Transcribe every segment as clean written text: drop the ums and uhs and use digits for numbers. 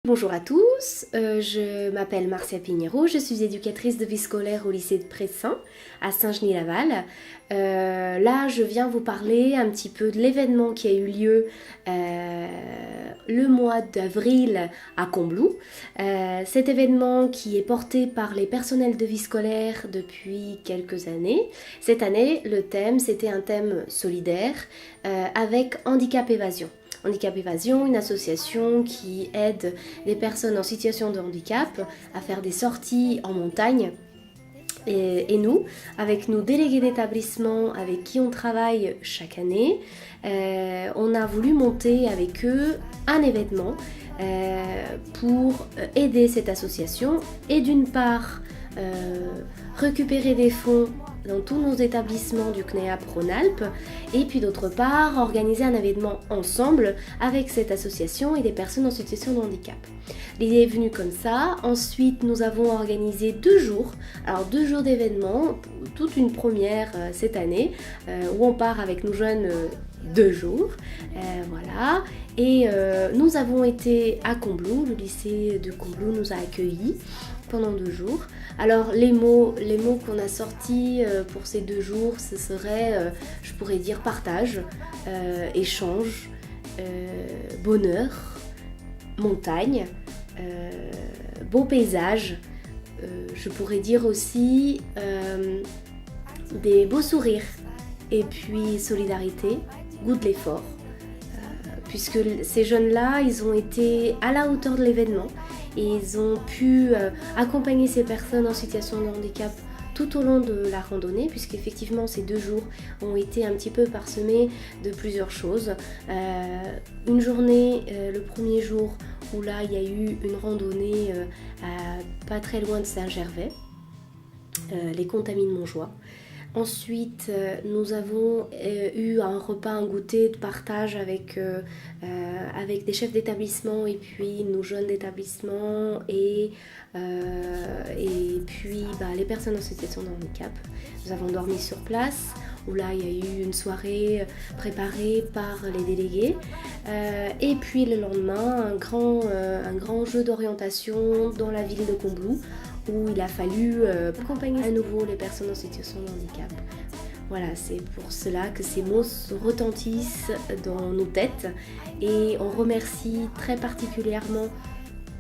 Bonjour à tous, je m'appelle Marcia Pignero, je suis éducatrice de vie scolaire au lycée de Pressin à Saint-Genis-Laval. Là, je viens vous parler un petit peu de l'événement qui a eu lieu le mois d'avril à Combloux. Cet événement qui est porté par les personnels de vie scolaire depuis quelques années. Cette année, le thème, c'était un thème solidaire avec Handicap Évasion. Handicap Évasion, une association qui aide les personnes en situation de handicap à faire des sorties en montagne. Et nous, avec nos délégués d'établissement avec qui on travaille chaque année, on a voulu monter avec eux un événement pour aider cette association et d'une part récupérer des fonds dans tous nos établissements du CNEAP Rhône-Alpes et puis d'autre part organiser un événement ensemble avec cette association et des personnes en situation de handicap. L'idée est venue comme ça. Ensuite, nous avons organisé 2 jours, alors 2 jours d'événements, toute une première cette année où on part avec nos jeunes 2 jours, voilà. Et nous avons été à Combloux, le lycée de Combloux nous a accueillis pendant 2 jours. Alors les mots qu'on a sortis pour ces 2 jours, ce serait, je pourrais dire partage, échange, bonheur, montagne, beau paysage, je pourrais dire aussi des beaux sourires et puis solidarité, goût de l'effort. Puisque ces jeunes-là, ils ont été à la hauteur de l'événement et ils ont pu accompagner ces personnes en situation de handicap tout au long de la randonnée, puisqu'effectivement ces 2 jours ont été un petit peu parsemés de plusieurs choses. Une journée, le premier jour, où là il y a eu une randonnée pas très loin de Saint-Gervais, les Contamines Montjoie. Ensuite, nous avons eu un repas, un goûter de partage avec des chefs d'établissement et puis nos jeunes d'établissement et puis les personnes en situation de handicap. Nous avons dormi sur place, où là il y a eu une soirée préparée par les délégués. Et puis le lendemain, un grand jeu d'orientation dans la ville de Combloux, où il a fallu accompagner à nouveau les personnes en situation de handicap. Voilà, c'est pour cela que ces mots retentissent dans nos têtes et on remercie très particulièrement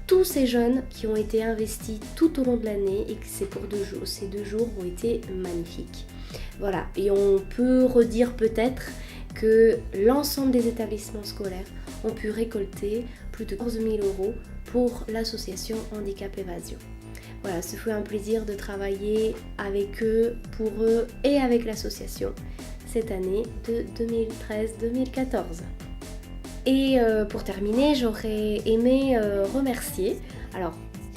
tous ces jeunes qui ont été investis tout au long de l'année et que c'est pour 2 jours. Ces 2 jours ont été magnifiques. Voilà, et on peut redire peut-être que l'ensemble des établissements scolaires ont pu récolter plus de 14 000 € pour l'association Handicap Évasion. Voilà, ce fut un plaisir de travailler avec eux, pour eux et avec l'association cette année de 2013-2014. Et pour terminer, j'aurais aimé remercier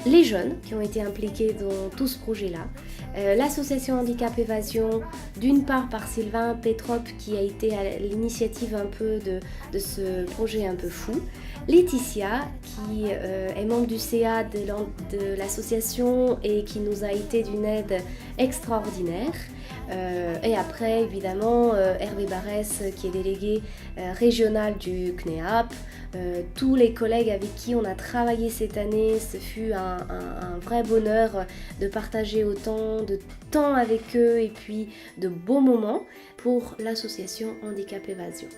les jeunes qui ont été impliqués dans tout ce projet-là. L'association Handicap Évasion, d'une part par Sylvain Petrop qui a été à l'initiative un peu de ce projet un peu fou. Laetitia qui est membre du CA de l'association et qui nous a été d'une aide extraordinaire. Et après évidemment Hervé Barès qui est délégué régional du CNEAP, tous les collègues avec qui on a travaillé cette année, ce fut un vrai bonheur de partager autant de temps avec eux et puis de beaux moments pour l'association Handicap Évasion.